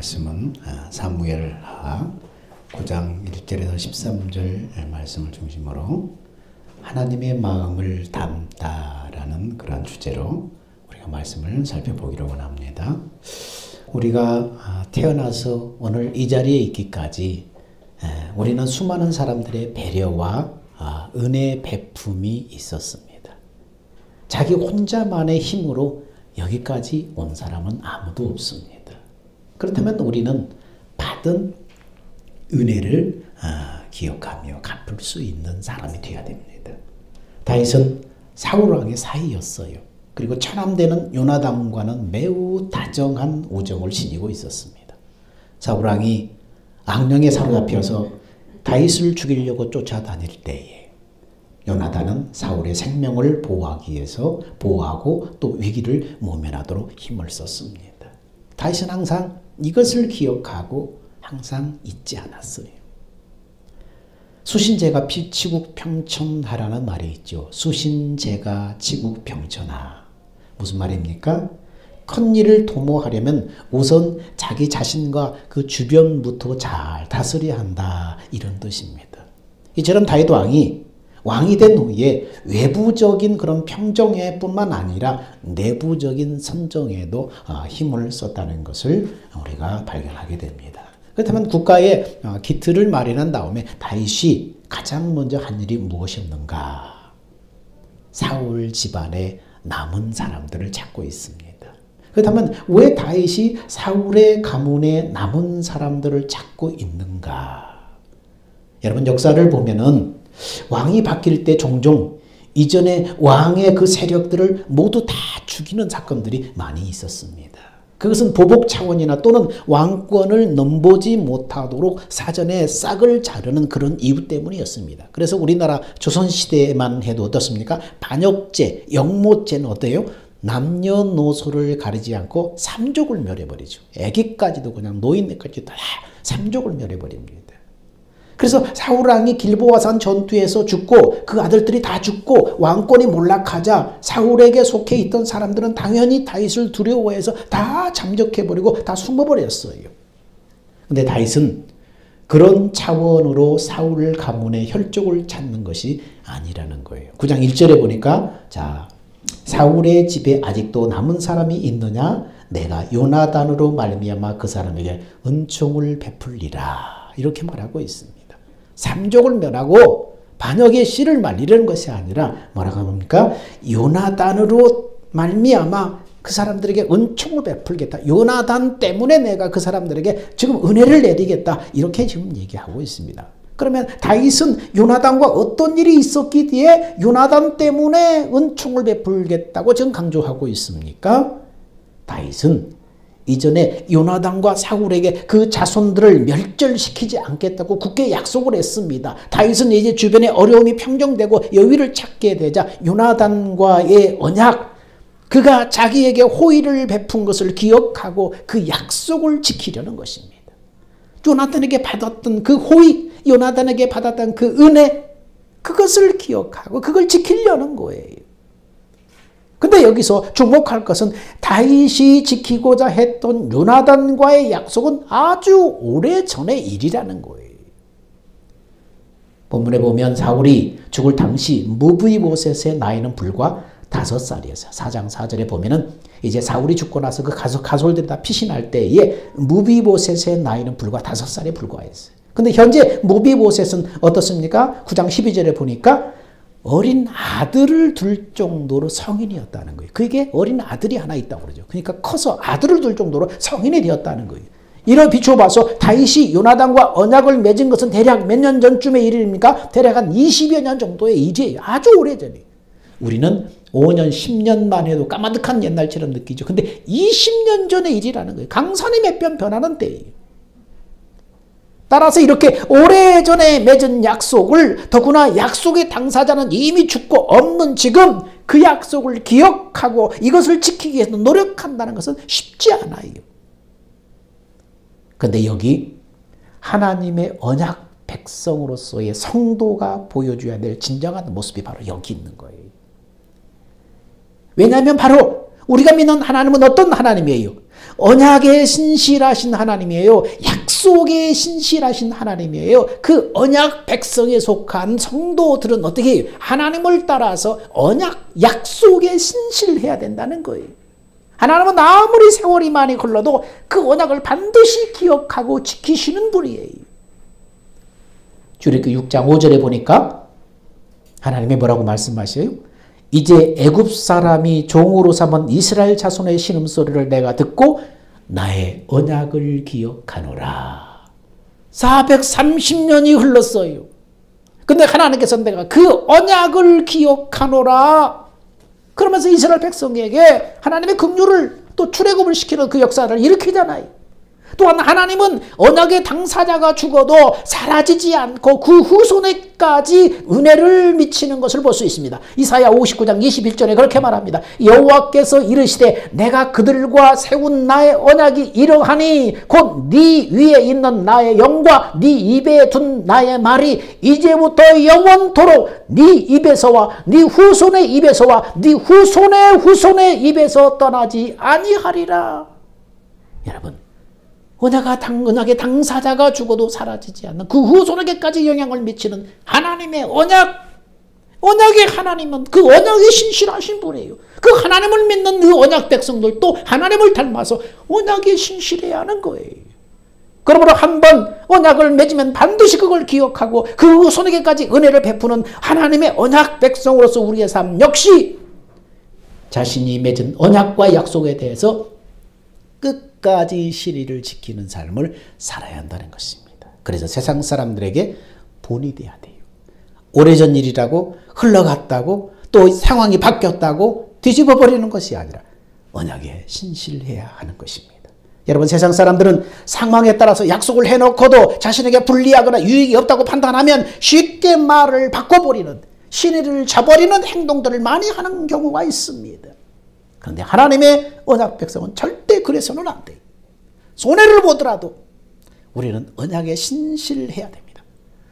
말씀은 사무엘하 9장 1절에서 13절 말씀을 중심으로 하나님의 마음을 담다라는 그런 주제로 우리가 말씀을 살펴보기로 원합니다. 우리가 태어나서 오늘 이 자리에 있기까지 우리는 수많은 사람들의 배려와 은혜 베품이 있었습니다. 자기 혼자만의 힘으로 여기까지 온 사람은 아무도 없습니다. 그렇다면 우리는 받은 은혜를 기억하며 갚을 수 있는 사람이 되어야 됩니다. 다윗은 사울왕의 사이였어요. 그리고 처남되는 요나단과는 매우 다정한 우정을 지니고 있었습니다. 사울왕이 악령에 사로잡혀서 다윗을 죽이려고 쫓아다닐 때에 요나단은 사울의 생명을 보호하기 위해서 보호하고 또 위기를 모면하도록 힘을 썼습니다. 다윗은 항상 이것을 기억하고 항상 잊지 않았어요. 수신제가 치국평천하라는 말이 있죠. 수신제가 치국평천하. 무슨 말입니까? 큰 일을 도모하려면 우선 자기 자신과 그 주변부터 잘 다스려야 한다, 이런 뜻입니다. 이처럼 다윗 왕이 된 후에 외부적인 그런 평정에뿐만 아니라 내부적인 선정에도 힘을 썼다는 것을 우리가 발견하게 됩니다. 그렇다면 국가의 기틀을 마련한 다음에 다윗이 가장 먼저 한 일이 무엇이었는가? 사울 집안의 남은 사람들을 찾고 있습니다. 그렇다면 왜 다윗이 사울의 가문에 남은 사람들을 찾고 있는가? 여러분, 역사를 보면은 왕이 바뀔 때 종종 이전에 왕의 그 세력들을 모두 다 죽이는 사건들이 많이 있었습니다. 그것은 보복 차원이나 또는 왕권을 넘보지 못하도록 사전에 싹을 자르는 그런 이유 때문이었습니다. 그래서 우리나라 조선시대에만 해도 어떻습니까? 반역죄, 영모죄는 어때요? 남녀노소를 가리지 않고 삼족을 멸해버리죠. 애기까지도 그냥 노인네까지 다 삼족을 멸해버립니다. 그래서 사울왕이 길보아산 전투에서 죽고 그 아들들이 다 죽고 왕권이 몰락하자 사울에게 속해 있던 사람들은 당연히 다윗을 두려워해서 다 잠적해버리고 다 숨어버렸어요. 근데 다윗은 그런 차원으로 사울 가문의 혈족을 찾는 것이 아니라는 거예요. 9장 1절에 보니까 자, 사울의 집에 아직도 남은 사람이 있느냐? 내가 요나단으로 말미암아 그 사람에게 은총을 베풀리라, 이렇게 말하고 있습니다. 삼족을 멸하고 반역의 씨를 말리려는 것이 아니라 뭐라고 합니까? 요나단으로 말미암아 그 사람들에게 은총을 베풀겠다. 요나단 때문에 내가 그 사람들에게 지금 은혜를 내리겠다. 이렇게 지금 얘기하고 있습니다. 그러면 다윗은 요나단과 어떤 일이 있었기에 요나단 때문에 은총을 베풀겠다고 지금 강조하고 있습니까? 다윗은 이전에 요나단과 사울에게 그 자손들을 멸절시키지 않겠다고 굳게 약속을 했습니다. 다윗은 이제 주변에 어려움이 평정되고 여유를 찾게 되자 요나단과의 언약, 그가 자기에게 호의를 베푼 것을 기억하고 그 약속을 지키려는 것입니다. 요나단에게 받았던 그 호의, 요나단에게 받았던 그 은혜, 그것을 기억하고 그걸 지키려는 거예요. 근데 여기서 주목할 것은 다윗이 지키고자 했던 요나단과의 약속은 아주 오래전의 일이라는 거예요. 본문에 보면 사울이 죽을 당시 무브이보셋의 나이는 불과 5살이었어요. 4장 4절에 보면은 이제 사울이 죽고 나서 그 가솔들이 다 피신할 때에 무브이보셋의 나이는 불과 5살에 불과했어요. 근데 현재 무브이보셋은 어떻습니까? 9장 12절에 보니까 어린 아들을 둘 정도로 성인이었다는 거예요. 그게 어린 아들이 하나 있다고 그러죠. 그러니까 커서 아들을 둘 정도로 성인이 되었다는 거예요. 이런 비추어 봐서 다윗이 요나단과 언약을 맺은 것은 대략 몇 년 전쯤의 일입니까? 대략 한 20여 년 정도의 일이에요. 아주 오래전이에요. 우리는 5년, 10년만 해도 까마득한 옛날처럼 느끼죠. 근데 20년 전의 일이라는 거예요. 강산이 몇 번 변하는 때예요. 따라서 이렇게 오래전에 맺은 약속을, 더구나 약속의 당사자는 이미 죽고 없는 지금 그 약속을 기억하고 이것을 지키기 위해서 노력한다는 것은 쉽지 않아요. 그런데 여기 하나님의 언약 백성으로서의 성도가 보여줘야 될 진정한 모습이 바로 여기 있는 거예요. 왜냐하면 바로 우리가 믿는 하나님은 어떤 하나님이에요? 언약에 신실하신 하나님이에요. 약속에 신실하신 하나님이에요. 그 언약 백성에 속한 성도들은 어떻게 해요? 하나님을 따라서 언약, 약속에 신실해야 된다는 거예요. 하나님은 아무리 세월이 많이 흘러도 그 언약을 반드시 기억하고 지키시는 분이에요. 출애굽기 6장 5절에 보니까 하나님이 뭐라고 말씀하셔요? 이제 애굽 사람이 종으로 삼은 이스라엘 자손의 신음소리를 내가 듣고 나의 언약을 기억하노라. 430년이 흘렀어요. 근데 하나님께서 내가 그 언약을 기억하노라. 그러면서 이스라엘 백성에게 하나님의 긍휼을 또 출애굽을 시키는 그 역사를 일으키잖아요. 또한 하나님은 언약의 당사자가 죽어도 사라지지 않고 그 후손에까지 은혜를 미치는 것을 볼 수 있습니다. 이사야 59장 21절에 그렇게 말합니다. 여호와께서 이르시되 내가 그들과 세운 나의 언약이 이러하니 곧 네 위에 있는 나의 영과 네 입에 둔 나의 말이 이제부터 영원토록 네 입에서와 네 후손의 입에서와 네 후손의 후손의 입에서 떠나지 아니하리라. 여러분, 언약의 당사자가 죽어도 사라지지 않는 그 후손에게까지 영향을 미치는 하나님의 언약의 하나님은 그 언약에 신실하신 분이에요. 그 하나님을 믿는 그 언약 백성들도 하나님을 닮아서 언약에 신실해야 하는 거예요. 그러므로 한번 언약을 맺으면 반드시 그걸 기억하고 그 후손에게까지 은혜를 베푸는 하나님의 언약 백성으로서 우리의 삶 역시 자신이 맺은 언약과 약속에 대해서 끝까지 실의를 지키는 삶을 살아야 한다는 것입니다. 그래서 세상 사람들에게 본이 돼야 돼요. 오래전 일이라고 흘러갔다고 또 상황이 바뀌었다고 뒤집어버리는 것이 아니라 언약에 신실해야 하는 것입니다. 여러분, 세상 사람들은 상황에 따라서 약속을 해놓고도 자신에게 불리하거나 유익이 없다고 판단하면 쉽게 말을 바꿔버리는, 신의를 저버리는 행동들을 많이 하는 경우가 있습니다. 그런데 하나님의 언약 백성은 절대 그래서는 안 돼요. 손해를 보더라도 우리는 언약에 신실해야 됩니다.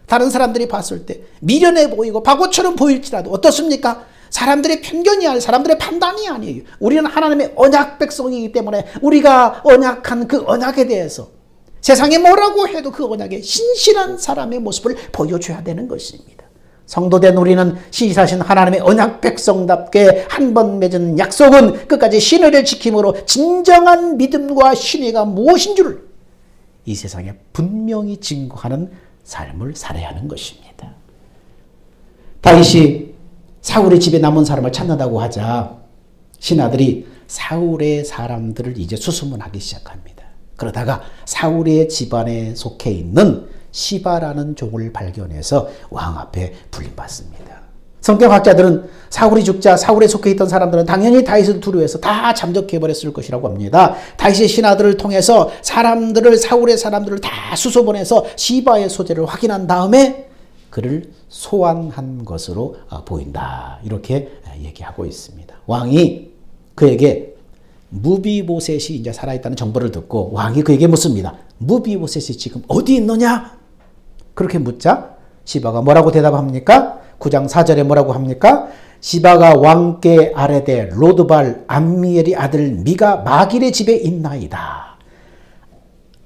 다른 사람들이 봤을 때 미련해 보이고 바보처럼 보일지라도 어떻습니까? 사람들의 편견이 아니에요. 사람들의 판단이 아니에요. 우리는 하나님의 언약 백성이기 때문에 우리가 언약한 그 언약에 대해서 세상이 뭐라고 해도 그 언약에 신실한 사람의 모습을 보여줘야 되는 것입니다. 성도된 우리는 신실하신 하나님의 언약 백성답게 한 번 맺은 약속은 끝까지 신의를 지킴으로 진정한 믿음과 신의가 무엇인 줄을 이 세상에 분명히 증거하는 삶을 살아야 하는 것입니다. 다윗이 사울의 집에 남은 사람을 찾는다고 하자 신하들이 사울의 사람들을 이제 수소문하기 시작합니다. 그러다가 사울의 집안에 속해 있는 시바라는 종을 발견해서 왕 앞에 불림받습니다. 성경학자들은 사울이 죽자 사울에 속해 있던 사람들은 당연히 다윗을 두려워해서 다 잠적해버렸을 것이라고 합니다. 다윗의 신하들을 통해서 사울의 사람들을 다 수소문해서 시바의 소재를 확인한 다음에 그를 소환한 것으로 보인다. 이렇게 얘기하고 있습니다. 왕이 그에게 무비보셋이 이제 살아있다는 정보를 듣고 왕이 그에게 묻습니다. 무비보셋이 지금 어디 있느냐? 그렇게 묻자 시바가 뭐라고 대답합니까? 9장 4절에 뭐라고 합니까? 시바가 왕께 아뢰되 로드발 암미엘의 아들 미가 마길의 집에 있나이다.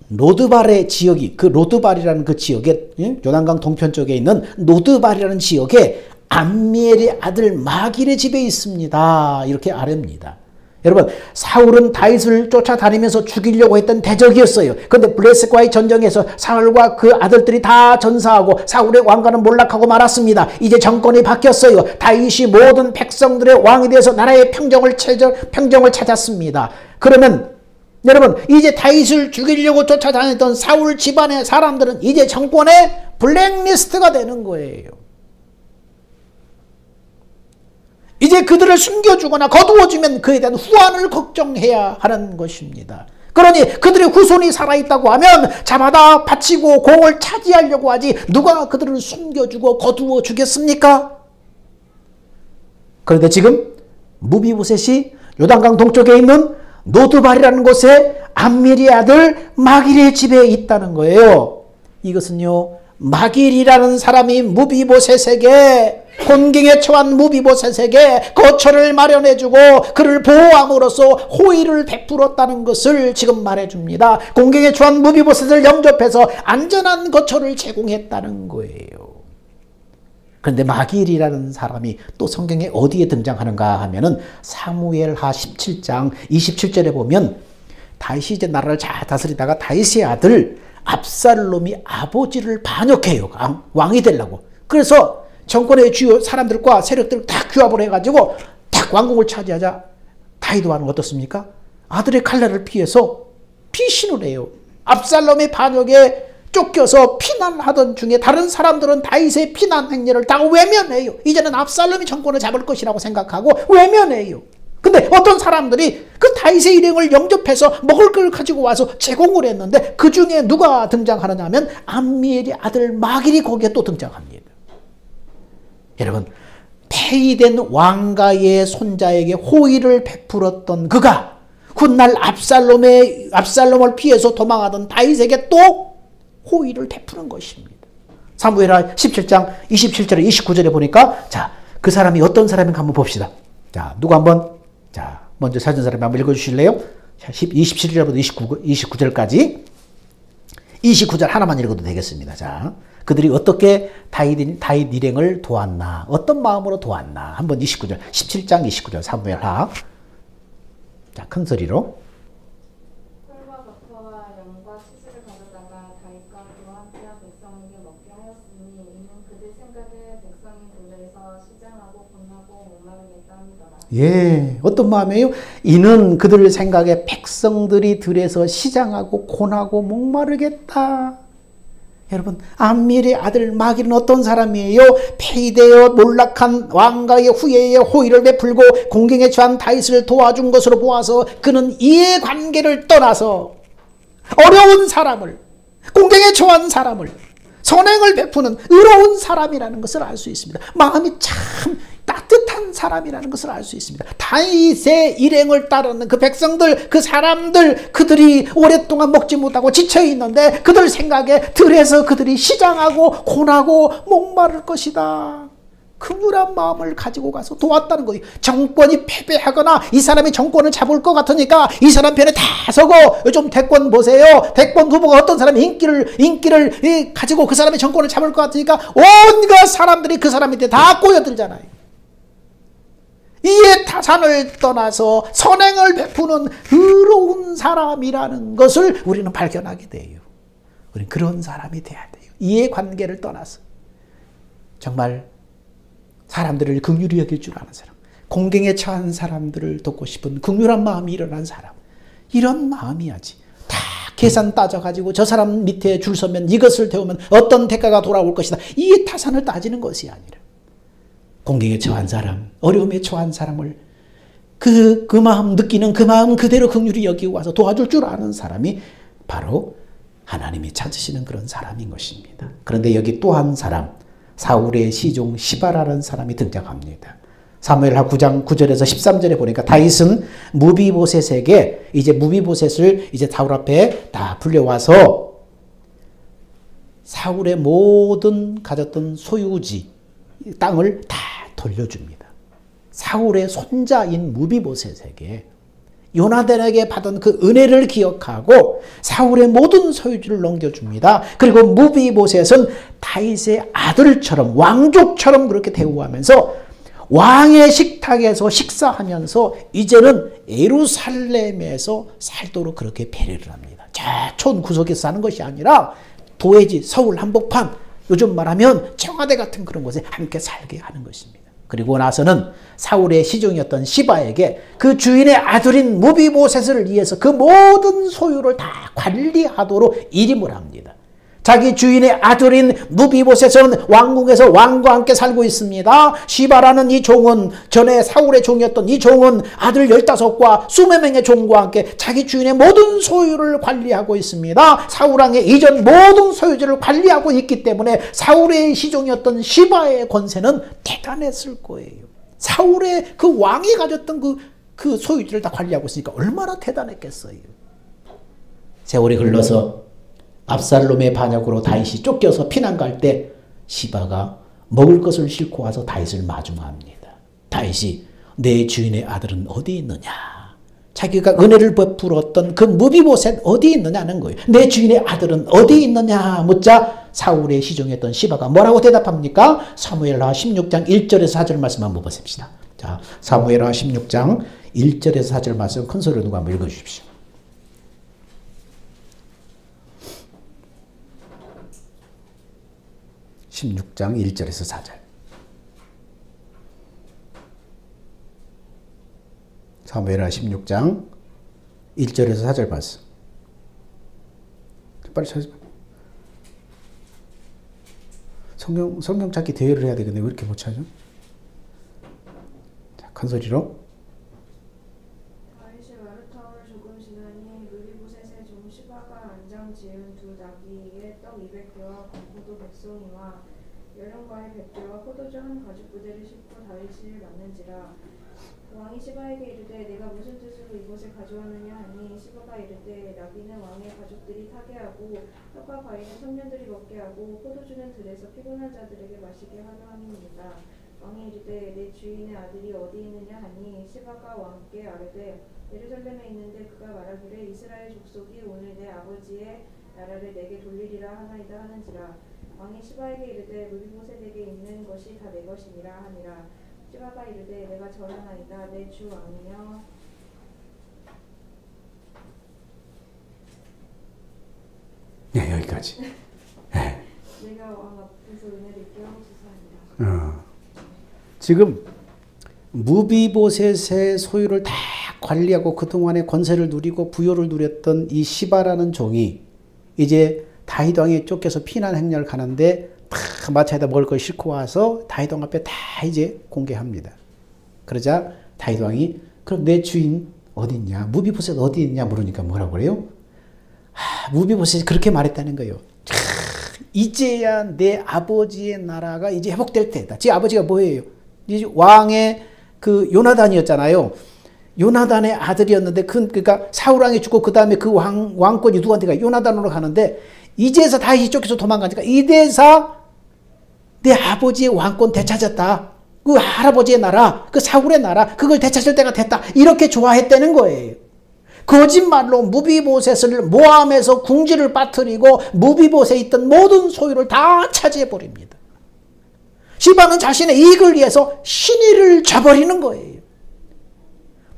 로드발의 지역이, 그 로드발이라는 그 지역에, 요단강 동편 쪽에 있는 로드발이라는 지역에 암미엘의 아들 마길의 집에 있습니다. 이렇게 아뢰입니다. 여러분, 사울은 다윗을 쫓아다니면서 죽이려고 했던 대적이었어요. 그런데 블레셋과의 전쟁에서 사울과 그 아들들이 다 전사하고 사울의 왕가는 몰락하고 말았습니다. 이제 정권이 바뀌었어요. 다윗이 모든 백성들의 왕이 되어서 나라의 평정을 찾았습니다. 그러면 여러분, 이제 다윗을 죽이려고 쫓아다녔던 사울 집안의 사람들은 이제 정권의 블랙리스트가 되는 거예요. 이제 그들을 숨겨주거나 거두어주면 그에 대한 후환을 걱정해야 하는 것입니다. 그러니 그들의 후손이 살아있다고 하면 잡아다 바치고 공을 차지하려고 하지 누가 그들을 숨겨주고 거두어 주겠습니까? 그런데 지금 무비보셋이 요단강 동쪽에 있는 노드발이라는 곳에 암미엘의 아들 마길의 집에 있다는 거예요. 이것은요, 마길이라는 사람이 무비보셋에게, 곤경에 처한 무비보셋에게 거처를 마련해주고 그를 보호함으로써 호의를 베풀었다는 것을 지금 말해줍니다. 곤경에 처한 무비보셋을 영접해서 안전한 거처를 제공했다는 거예요. 그런데 마길이라는 사람이 또 성경에 어디에 등장하는가 하면은 사무엘하 17장 27절에 보면 다윗이 이제 나라를 잘 다스리다가 다윗의 아들 압살롬이 아버지를 반역해요. 왕이 되려고. 그래서 정권의 주요 사람들과 세력들을 다 규합을 해가지고 딱 왕국을 차지하자 다윗 왕은 어떻습니까? 아들의 칼날을 피해서 피신을 해요. 압살롬의 반역에 쫓겨서 피난하던 중에 다른 사람들은 다윗의 피난 행렬을 다 외면해요. 이제는 압살롬이 정권을 잡을 것이라고 생각하고 외면해요. 근데 어떤 사람들이 그 다윗의 일행을 영접해서 먹을 걸 가지고 와서 제공을 했는데 그 중에 누가 등장하느냐 하면 암미엘의 아들 마길이 거기에 또 등장합니다. 여러분, 폐위된 왕가의 손자에게 호의를 베풀었던 그가 훗날 압살롬을 피해서 도망하던 다윗에게 또 호의를 베푸는 것입니다. 사무엘하 17장 27절에 29절에 보니까 자, 그 사람이 어떤 사람인가 한번 봅시다. 자, 누가 한번 먼저 찾은 사람이 한번 읽어주실래요? 27절부터 29절까지 29절 하나만 읽어도 되겠습니다. 자, 그들이 어떻게 다윗 일행을 도왔나, 어떤 마음으로 도왔나, 한번 29절 17장 29절 사무엘하. 자, 큰 소리로. 꿀과 버터와 양과 치즈를 가져다가 다윗과 그와 함께한 백성에게 먹게 하였으니 이는 그들 생각에 백성이 들에서 시장하고 곤하고 목마르겠다 함이더라. 예, 어떤 마음이에요? 이는 그들 생각에 백성들이 들에서 시장하고 곤하고 목마르겠다. 여러분, 암미엘의 아들 마길은 어떤 사람이에요? 폐위되어 몰락한 왕가의 후예에 호의를 베풀고 공경에 처한 다윗을 도와준 것으로 보아서 그는 이해관계를 떠나서 어려운 사람을, 공경에 처한 사람을, 선행을 베푸는 의로운 사람이라는 것을 알 수 있습니다. 마음이 참 따뜻한 사람이라는 것을 알 수 있습니다. 다윗의 일행을 따르는 그 백성들, 그 사람들, 그들이 오랫동안 먹지 못하고 지쳐있는데 그들 생각에 들에서 그들이 시장하고 곤하고 목마를 것이다. 긍휼한 마음을 가지고 가서 도왔다는 거예요. 정권이 패배하거나 이 사람이 정권을 잡을 것 같으니까 이 사람 편에 다 서고 요즘 대권 보세요. 대권 후보가 어떤 사람이 인기를 가지고 그 사람이 정권을 잡을 것 같으니까 온갖 사람들이 그 사람 밑에 다 꼬여들잖아요. 이에 타산을 떠나서 선행을 베푸는 의로운 사람이라는 것을 우리는 발견하게 돼요. 우리는 그런 사람이 돼야 돼요. 이해관계를 떠나서 정말 사람들을 긍휼히 여길 줄 아는 사람, 공경에 처한 사람들을 돕고 싶은 긍휼한 마음이 일어난 사람, 이런 마음이야지. 다 계산 따져가지고 저 사람 밑에 줄 서면 이것을 태우면 어떤 대가가 돌아올 것이다, 이 타산을 따지는 것이 아니라 공경에 처한 사람, 어려움에 처한 사람을 그 마음 느끼는 그 마음 그대로 긍휼히 여기고 와서 도와줄 줄 아는 사람이 바로 하나님이 찾으시는 그런 사람인 것입니다. 그런데 여기 또 한 사람, 사울의 시종 시바라는 사람이 등장합니다. 사무엘하 9장 9절에서 13절에 보니까 다윗은 무비보셋에게 이제 무비보셋을 이제 사울 앞에 다 불려와서 사울의 모든 가졌던 소유지 땅을 다 돌려줍니다. 사울의 손자인 무비보셋에게 요나단에게 받은 그 은혜를 기억하고 사울의 모든 소유지를 넘겨줍니다. 그리고 무비보셋은 다윗의 아들처럼 왕족처럼 그렇게 대우하면서 왕의 식탁에서 식사하면서 이제는 예루살렘에서 살도록 그렇게 배려를 합니다. 촌 구석에서 사는 것이 아니라 도회지, 서울 한복판, 요즘 말하면 청와대 같은 그런 곳에 함께 살게 하는 것입니다. 그리고 나서는 사울의 시종이었던 시바에게 그 주인의 아들인 무비보셋을 위해서 그 모든 소유를 다 관리하도록 일임을 합니다. 자기 주인의 아들인 무비보셋은 왕궁에서 왕과 함께 살고 있습니다. 시바라는 이 종은, 전에 사울의 종이었던 이 종은 아들 15과 수백 명의 종과 함께 자기 주인의 모든 소유를 관리하고 있습니다. 사울왕의 이전 모든 소유지를 관리하고 있기 때문에 사울의 시종이었던 시바의 권세는 대단했을 거예요. 사울의 그 왕이 가졌던 그 소유지를 다 관리하고 있으니까 얼마나 대단했겠어요. 세월이 흘러서 압살롬의 반역으로 다윗이 쫓겨서 피난 갈 때 시바가 먹을 것을 싣고 와서 다윗을 마중합니다. 다윗이 내 주인의 아들은 어디 있느냐? 자기가 은혜를 베풀었던 그 무비보셋 어디 있느냐는 거예요. 내 주인의 아들은 어디 있느냐 묻자 사울의 시종이었던 시바가 뭐라고 대답합니까? 사무엘하 16장 1절에서 4절 말씀 한번 보십시다. 자, 사무엘하 16장 1절에서 4절 말씀 큰 소리로 누가 한번 읽어주십시오. 16장 1절에서 4절. 사무엘하 16장 1절에서 4절 말씀. 빨리 찾으세요. 성경 찾기 대회를 해야 되겠네. 왜 이렇게 못 찾아? 자, 큰 소리로. 다윗이 마르타움을 조금 지나니 무비보셋의 종 시바가 안장 지은 두 나귀에 떡 200개와 건포도 100송이와 여름과의 100개와 포도주 한 가죽 부대를 싣고 다윗을 맞는지라. 왕이 시바에게 이르되 내가 무슨 뜻으로 이곳에 가져왔느냐 하니 시바가 이르되 나귀는 왕의 가족들이 타게 하고 떡과 과일은 청년들이 먹게 하고 포도주는 들에서 피곤한 자들에게 마시게 하려 함이니이다. 왕이 이르되 내 주인의 아들이 어디 있느냐 하니 시바가 왕께 아뢰되 예루살렘에 있는데 그가 말하기를 이스라엘 족속이 오늘 내 아버지의 나라를 내게 돌리리라 하나이다 하는지라. 왕이 시바에게 이르되 무비보셋에게 있는 것이 다 내 것이니라 하니라. 시바가 이르되 내가 절하나이다 내 주 왕이여. 네, 여기까지. 네. 내가 왕 앞에서 은혜를 입게 하옵소서하니라. 지금 무비보셋의 소유를 다 관리하고 그동안의 권세를 누리고 부요를 누렸던 이 시바라는 종이 이제 다윗 왕이 쫓겨서 피난 행렬 가는데 다 마차에다 먹을 걸 싣고 와서 다윗 왕 앞에 다 이제 공개합니다. 그러자 다윗 왕이 그럼 내 주인 어디 있냐? 무비보셋 어디 있냐 물으니까 뭐라고 그래요? 무비보셋이 그렇게 말했다는 거예요. 이제야 내 아버지의 나라가 이제 회복될 때다. 제 아버지가 뭐예요? 이제 왕의 그 요나단이었잖아요. 요나단의 아들이었는데 그러니까 사울 왕이 죽고 그 다음에 그 왕권이 누구한테 가요? 요나단으로 가는데 이제서 다윗이 쫓겨서 도망가니까 이제서 내 아버지의 왕권 되찾았다. 그 할아버지의 나라, 그 사울의 나라, 그걸 되찾을 때가 됐다. 이렇게 좋아했다는 거예요. 거짓말로 무비보셋을 모함해서 궁지를 빠뜨리고 무비보셋에 있던 모든 소유를 다 차지해버립니다. 시바는 자신의 이익을 위해서 신의를 저버리는 거예요.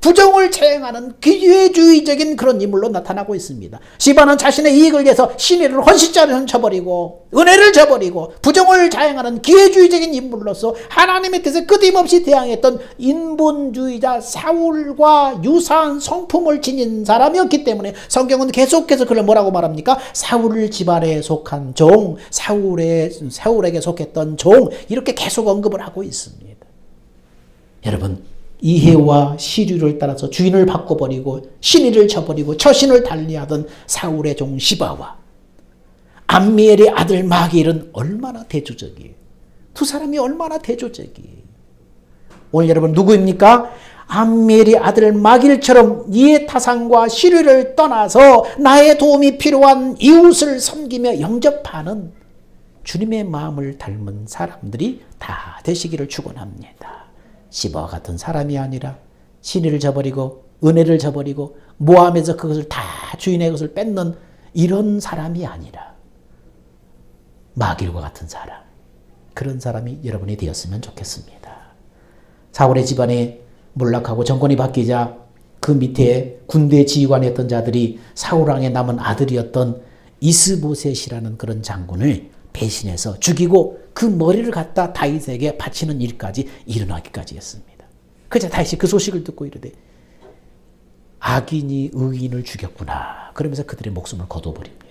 부정을 자행하는 기회주의적인 그런 인물로 나타나고 있습니다. 시바는 자신의 이익을 위해서 신의를 헌신자를 저버리고 은혜를 저버리고 부정을 자행하는 기회주의적인 인물로서 하나님의 뜻에 끊임없이 대항했던 인본주의자 사울과 유사한 성품을 지닌 사람이었기 때문에 성경은 계속해서 그를 뭐라고 말합니까? 사울 집안에 속한 종, 사울에게 속했던 종 이렇게 계속 언급을 하고 있습니다. 여러분 이해와 시류를 따라서 주인을 바꿔버리고 신의를 쳐버리고 처신을 달리하던 사울의 종 시바와 암미엘의 아들 마길은 얼마나 대조적이에요. 두 사람이 얼마나 대조적이에요. 오늘 여러분 누구입니까? 암미엘의 아들 마길처럼 이해타산과 시류를 떠나서 나의 도움이 필요한 이웃을 섬기며 영접하는 주님의 마음을 닮은 사람들이 다 되시기를 축원합니다. 시바와 같은 사람이 아니라 신의를 저버리고 은혜를 저버리고 모함에서 그것을 다 주인의 것을 뺏는 이런 사람이 아니라 마길과 같은 사람, 그런 사람이 여러분이 되었으면 좋겠습니다. 사울의 집안에 몰락하고 정권이 바뀌자 그 밑에 군대 지휘관이었던 자들이 사울왕의 남은 아들이었던 이스보셋이라는 그런 장군을 배신해서 죽이고 그 머리를 갖다 다윗에게 바치는 일까지 일어나기까지 했습니다. 그래서 다윗이 그 소식을 듣고 이르되 악인이 의인을 죽였구나. 그러면서 그들의 목숨을 거둬버립니다.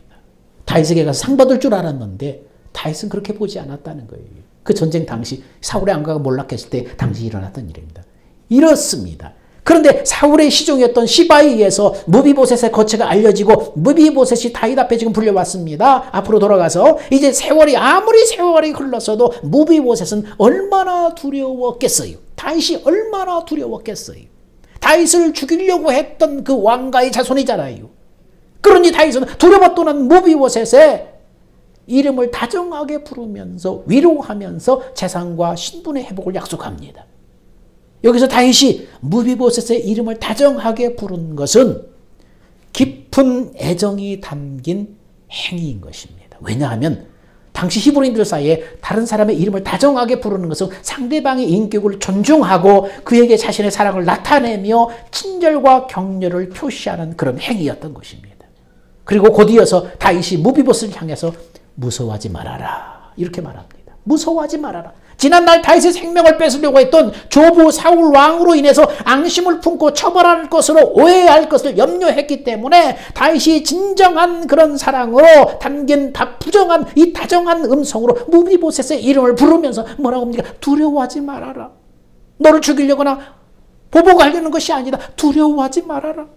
다윗에게 가서 상 받을 줄 알았는데 다윗은 그렇게 보지 않았다는 거예요. 그 전쟁 당시 사울의 안가가 몰락했을 때 당시 일어났던 일입니다. 이렇습니다. 그런데 사울의 시종이었던 시바에 의해서 무비보셋의 거처가 알려지고 무비보셋이 다윗 앞에 지금 불려왔습니다. 앞으로 돌아가서 이제 아무리 세월이 흘렀어도 무비보셋은 얼마나 두려웠겠어요. 다윗이 얼마나 두려웠겠어요. 다윗을 죽이려고 했던 그 왕가의 자손이잖아요. 그러니 다윗은 두려워 떠난 무비보셋의 이름을 다정하게 부르면서 위로하면서 재산과 신분의 회복을 약속합니다. 여기서 다윗이 무비보셋의 이름을 다정하게 부른 것은 깊은 애정이 담긴 행위인 것입니다. 왜냐하면 당시 히브리인들 사이에 다른 사람의 이름을 다정하게 부르는 것은 상대방의 인격을 존중하고 그에게 자신의 사랑을 나타내며 친절과 격려를 표시하는 그런 행위였던 것입니다. 그리고 곧 이어서 다윗이 무비보셋을 향해서 무서워하지 말아라 이렇게 말합니다. 무서워하지 말아라. 지난날 다윗의 생명을 뺏으려고 했던 조부 사울 왕으로 인해서 앙심을 품고 처벌할 것으로 오해할 것을 염려했기 때문에 다윗이 진정한 그런 사랑으로 담긴 부정한 이 다정한 음성으로 무비보셋의 이름을 부르면서 뭐라고 합니까? 두려워하지 말아라. 너를 죽이려거나 보복하려는 것이 아니다. 두려워하지 말아라.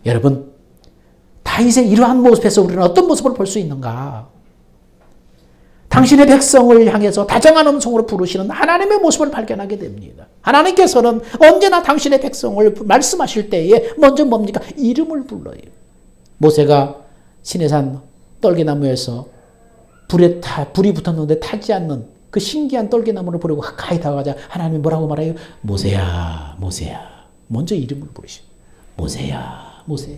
여러분, 다윗의 이러한 모습에서 우리는 어떤 모습을 볼 수 있는가? 당신의 백성을 향해서 다정한 음성으로 부르시는 하나님의 모습을 발견하게 됩니다. 하나님께서는 언제나 당신의 백성을 말씀하실 때에 먼저 뭡니까? 이름을 불러요. 모세가 시내산 떨기나무에서 불이 붙었는데 타지 않는 그 신기한 떨기나무를 보려고 가까이 다가가자 하나님이 뭐라고 말해요? 모세야, 모세야. 먼저 이름을 부르시고 모세야, 모세야.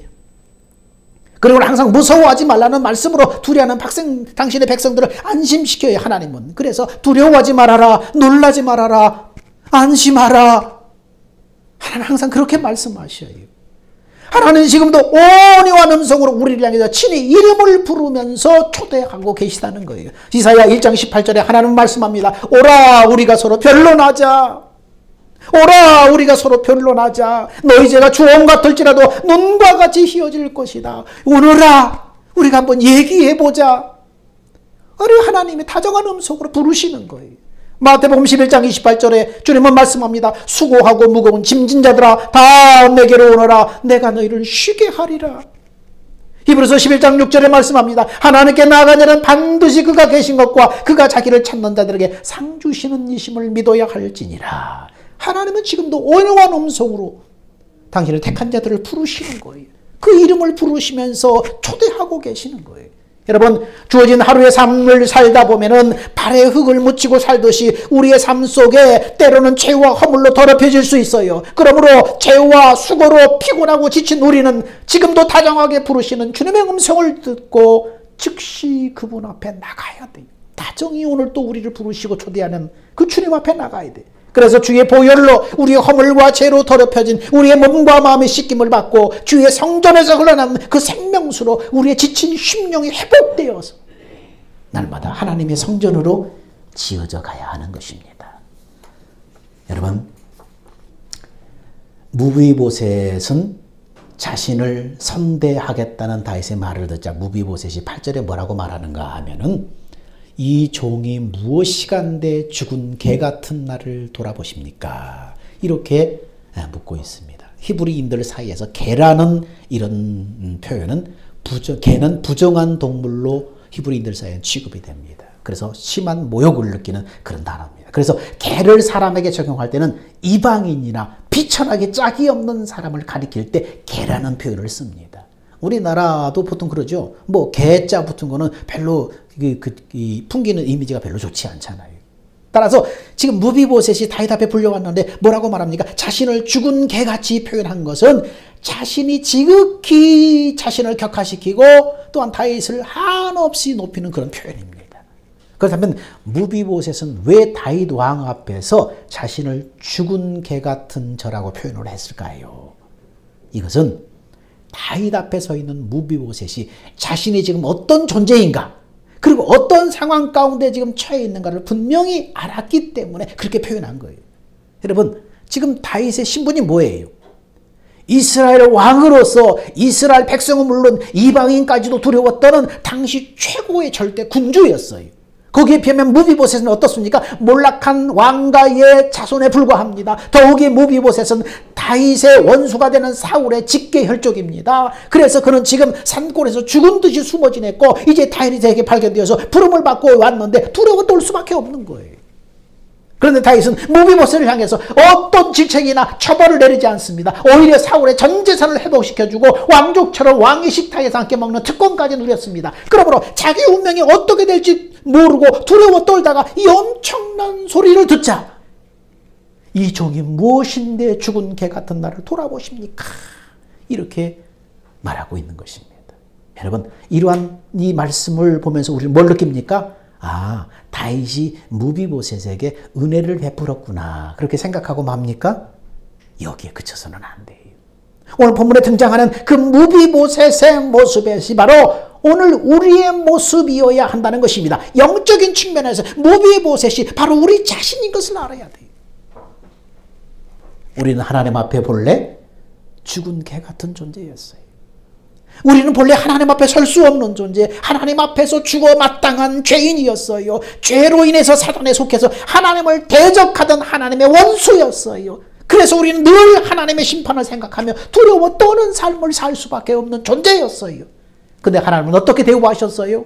그리고 항상 무서워하지 말라는 말씀으로 두려워하는 당신의 백성들을 안심시켜요, 하나님은. 그래서 두려워하지 말아라, 놀라지 말아라, 안심하라. 하나님 항상 그렇게 말씀하셔요. 하나님은 지금도 온유한 음성으로 우리를 향해서 친히 이름을 부르면서 초대하고 계시다는 거예요. 이사야 1장 18절에 하나님은 말씀합니다. 오라, 우리가 서로 변론하자. 오라, 우리가 서로 변론하자. 너희 죄가 주홍 같을지라도 눈과 같이 희어질 것이다. 오너라, 우리가 한번 얘기해보자. 하나님이 다정한 음성으로 부르시는 거예요. 마태복음 11장 28절에 주님은 말씀합니다. 수고하고 무거운 짐진 자들아, 다 내게로 오너라. 내가 너희를 쉬게 하리라. 히브리서 11장 6절에 말씀합니다. 하나님께 나아간 자는 반드시 그가 계신 것과 그가 자기를 찾는 자들에게 상 주시는 이심을 믿어야 할지니라. 하나님은 지금도 온유한 음성으로 당신을 택한 자들을 부르시는 거예요. 그 이름을 부르시면서 초대하고 계시는 거예요. 여러분, 주어진 하루의 삶을 살다 보면은 발에 흙을 묻히고 살듯이 우리의 삶 속에 때로는 죄와 허물로 더럽혀질 수 있어요. 그러므로 죄와 수고로 피곤하고 지친 우리는 지금도 다정하게 부르시는 주님의 음성을 듣고 즉시 그분 앞에 나가야 돼요. 다정히 오늘 또 우리를 부르시고 초대하는 그 주님 앞에 나가야 돼요. 그래서 주의 보혈로 우리의 허물과 죄로 더럽혀진 우리의 몸과 마음의 씻김을 받고 주의 성전에서 흘러나는 그 생명수로 우리의 지친 심령이 회복되어서 날마다 하나님의 성전으로 지어져 가야 하는 것입니다. 여러분, 무비보셋은 자신을 선대하겠다는 다윗의 말을 듣자 무비보셋이 8절에 뭐라고 말하는가 하면은 이 종이 무엇이간데 죽은 개 같은 나를 돌아보십니까? 이렇게 묻고 있습니다. 히브리인들 사이에서 개라는 이런 표현은 개는 부정한 동물로 히브리인들 사이에 취급이 됩니다. 그래서 심한 모욕을 느끼는 그런 단어입니다. 그래서 개를 사람에게 적용할 때는 이방인이나 비천하게 짝이 없는 사람을 가리킬 때 개라는 표현을 씁니다. 우리나라도 보통 그러죠. 뭐 개자 붙은 거는 별로 풍기는 이미지가 별로 좋지 않잖아요. 따라서 지금 무비보셋이 다윗 앞에 불려왔는데 뭐라고 말합니까? 자신을 죽은 개같이 표현한 것은 자신이 지극히 자신을 격하시키고 또한 다윗을 한없이 높이는 그런 표현입니다. 그렇다면 무비보셋은 왜 다윗 왕 앞에서 자신을 죽은 개 같은 저라고 표현을 했을까요? 이것은 다윗 앞에 서 있는 무비보셋이 자신이 지금 어떤 존재인가, 그리고 어떤 상황 가운데 지금 처해 있는가를 분명히 알았기 때문에 그렇게 표현한 거예요. 여러분, 지금 다윗의 신분이 뭐예요? 이스라엘 왕으로서 이스라엘 백성은 물론 이방인까지도 두려워 떠는 당시 최고의 절대 군주였어요. 거기에 비하면 무비보셋은 어떻습니까? 몰락한 왕가의 자손에 불과합니다. 더욱이 무비보셋은 다윗의 원수가 되는 사울의 직계 혈족입니다. 그래서 그는 지금 산골에서 죽은 듯이 숨어 지냈고 이제 다윗에게 발견되어서 부름을 받고 왔는데 두려워 떨 수밖에 없는 거예요. 그런데 다윗은 무비보셋을 향해서 어떤 질책이나 처벌을 내리지 않습니다. 오히려 사울의 전 재산을 회복시켜주고 왕족처럼 왕의 식탁에서 함께 먹는 특권까지 누렸습니다. 그러므로 자기 운명이 어떻게 될지 모르고 두려워 떨다가 이 엄청난 소리를 듣자 이 종이 무엇인데 죽은 개 같은 나를 돌아보십니까? 이렇게 말하고 있는 것입니다. 여러분, 이러한 이 말씀을 보면서 우리는 뭘 느낍니까? 아, 다윗이 무비보셋에게 은혜를 베풀었구나. 그렇게 생각하고 맙니까? 여기에 그쳐서는 안 돼요. 오늘 본문에 등장하는 그 무비보셋의 모습이 바로 오늘 우리의 모습이어야 한다는 것입니다. 영적인 측면에서 무비보셋이 바로 우리 자신인 것을 알아야 돼요. 우리는 하나님 앞에 본래 죽은 개 같은 존재였어요. 우리는 본래 하나님 앞에 설 수 없는 존재, 하나님 앞에서 죽어 마땅한 죄인이었어요. 죄로 인해서 사단에 속해서 하나님을 대적하던 하나님의 원수였어요. 그래서 우리는 늘 하나님의 심판을 생각하며 두려워 떠는 삶을 살 수밖에 없는 존재였어요. 근데 하나님은 어떻게 대우하셨어요?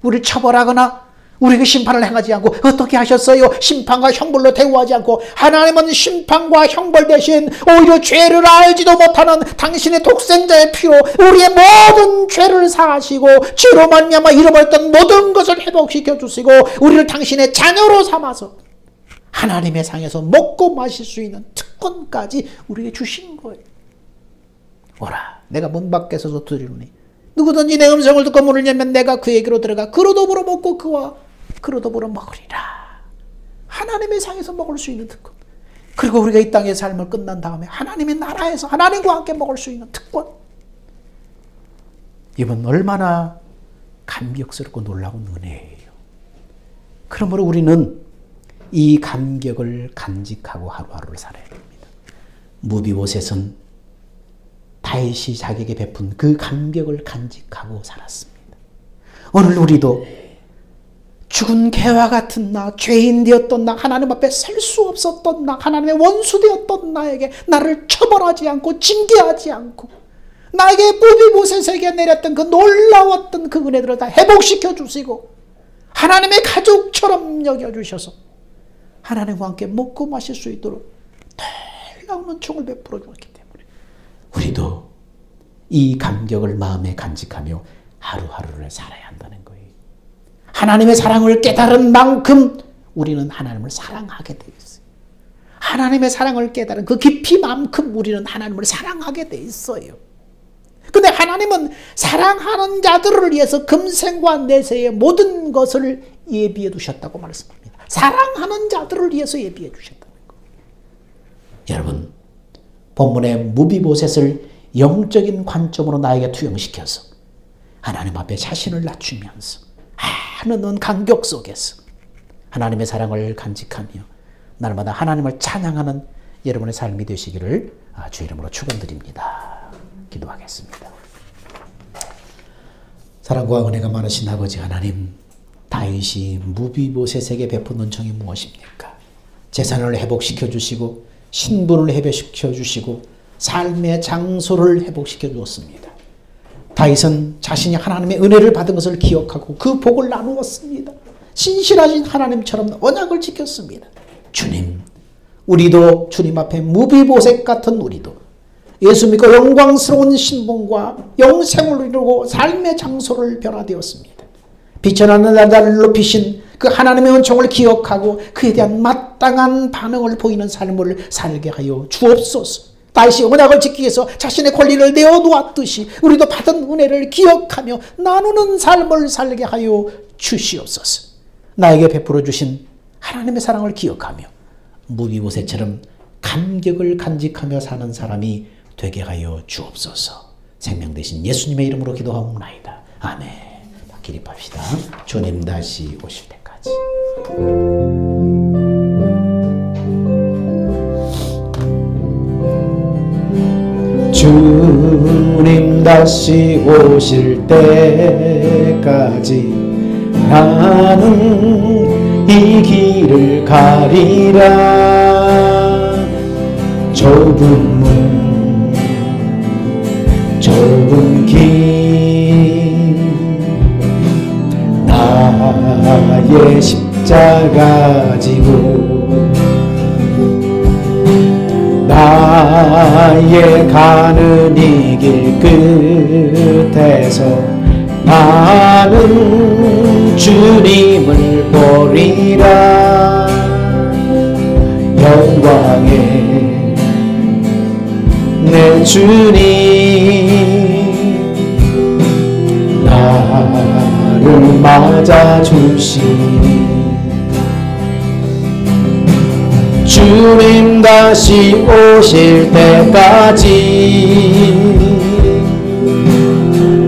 우리를 처벌하거나 우리에게 심판을 행하지 않고 어떻게 하셨어요? 심판과 형벌로 대우하지 않고 하나님은 심판과 형벌 대신 오히려 죄를 알지도 못하는 당신의 독생자의 피로 우리의 모든 죄를 사하시고 죄로 말미암아 잃어버렸던 모든 것을 회복시켜 주시고 우리를 당신의 자녀로 삼아서 하나님의 상에서 먹고 마실 수 있는 특권까지 우리에게 주신 거예요. 오라, 내가 문 밖에 서서 드리노니 누구든지 내 음성을 듣고 문을 열면 내가 그에게로 들어가 그로 더불어 먹고 그와 그로 더불어 먹으리라. 하나님의 상에서 먹을 수 있는 특권. 그리고 우리가 이 땅의 삶을 끝난 다음에 하나님의 나라에서 하나님과 함께 먹을 수 있는 특권. 이건 얼마나 감격스럽고 놀라운 은혜예요. 그러므로 우리는 이 감격을 간직하고 하루하루를 살아야 됩니다. 무비보셋은 다윗이 자기에게 베푼 그 감격을 간직하고 살았습니다. 오늘 우리도 죽은 개와 같은 나, 죄인 되었던 나, 하나님 앞에 설 수 없었던 나, 하나님의 원수 되었던 나에게 나를 처벌하지 않고 징계하지 않고 나에게 무비보셋에게 내렸던 그 놀라웠던 그 은혜들을 다 회복시켜 주시고 하나님의 가족처럼 여겨주셔서 하나님과 함께 먹고 마실 수 있도록 놀라운 은총을 베풀어 주었기 때문에 우리도 이 감격을 마음에 간직하며 하루하루를 살아야 한다는 거예요. 하나님의 사랑을 깨달은 만큼 우리는 하나님을 사랑하게 되어 있어요. 하나님의 사랑을 깨달은 그 깊이만큼 우리는 하나님을 사랑하게 되어 있어요. 근데 하나님은 사랑하는 자들을 위해서 금생과 내세의 모든 것을 예비해 두셨다고 말씀합니다. 사랑하는 자들을 위해서 예비해 주셨다는 거예요. 여러분, 본문의 무비보셋을 영적인 관점으로 나에게 투영시켜서 하나님 앞에 자신을 낮추면서 하는 간격 속에서 하나님의 사랑을 간직하며 날마다 하나님을 찬양하는 여러분의 삶이 되시기를 주 이름으로 축원드립니다. 기도하겠습니다. 사랑과 은혜가 많으신 아버지 하나님, 다윗이 무비보셋에게 베푼 은총이 무엇입니까? 재산을 회복시켜 주시고 신분을 회복시켜 주시고 삶의 장소를 회복시켜 주었습니다. 다윗은 자신이 하나님의 은혜를 받은 것을 기억하고 그 복을 나누었습니다. 신실하신 하나님처럼 언약을 지켰습니다. 주님, 우리도 주님 앞에 무비보셋 같은 우리도 예수 믿고 영광스러운 신분과 영생을 이루고 삶의 장소를 변화되었습니다. 비천하는 나를 높이신 그 하나님의 은총을 기억하고 그에 대한 마땅한 반응을 보이는 삶을 살게 하여 주옵소서. 다윗이 언약을 지키기 위해서 자신의 권리를 내어놓았듯이 우리도 받은 은혜를 기억하며 나누는 삶을 살게 하여 주시옵소서. 나에게 베풀어 주신 하나님의 사랑을 기억하며 무비보셋처럼 감격을 간직하며 사는 사람이 되게 하여 주옵소서. 생명 되신 예수님의 이름으로 기도하옵나이다. 아멘. 기립합시다. 주님 다시 오실 때까지. 주님 다시 오실 때까지 나는 이 길을 가리라. 좁은 문, 좁은 길, 나의 십자가 지고 나의 가는 이 길 끝에서 나는 주님을 보리라. 영광의 내 주님 나를 맞아주시니 주님 다시 오실 때까지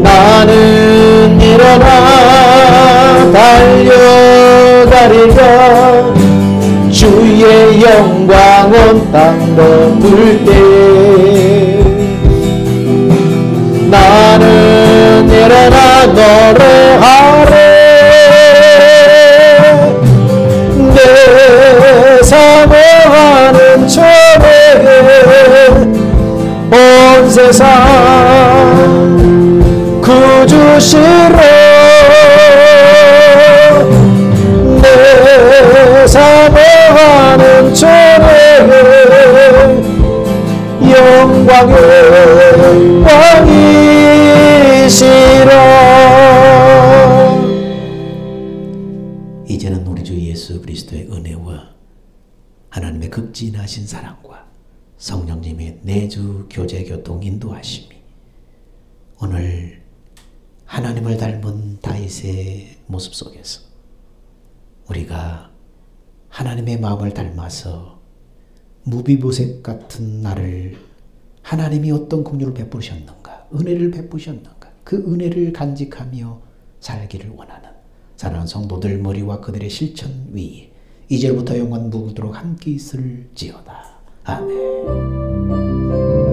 나는 일어나 달려가리라. 주의 영광 온 땅 덮을 때 나는 일어나 노래하리. 내 사모하는 저에게 온 세상 구주시로 내 사모하는 저에게 영광의 왕이시라. 이제는 우리 주 예수 그리스도의 은혜와 하나님의 극진하신 사랑과 성령님의 내주 교제 교통 인도하심이 오늘 하나님을 닮은 다윗의 모습 속에서 우리가 하나님의 마음을 닮아서 무비보셋 같은 나를 하나님이 어떤 긍휼을 베푸셨는가, 은혜를 베푸셨는가, 그 은혜를 간직하며 살기를 원하는 사랑하는 성도들 머리와 그들의 실천 위에 이제부터 영원 무궁토록 함께 있을지어다. 아멘.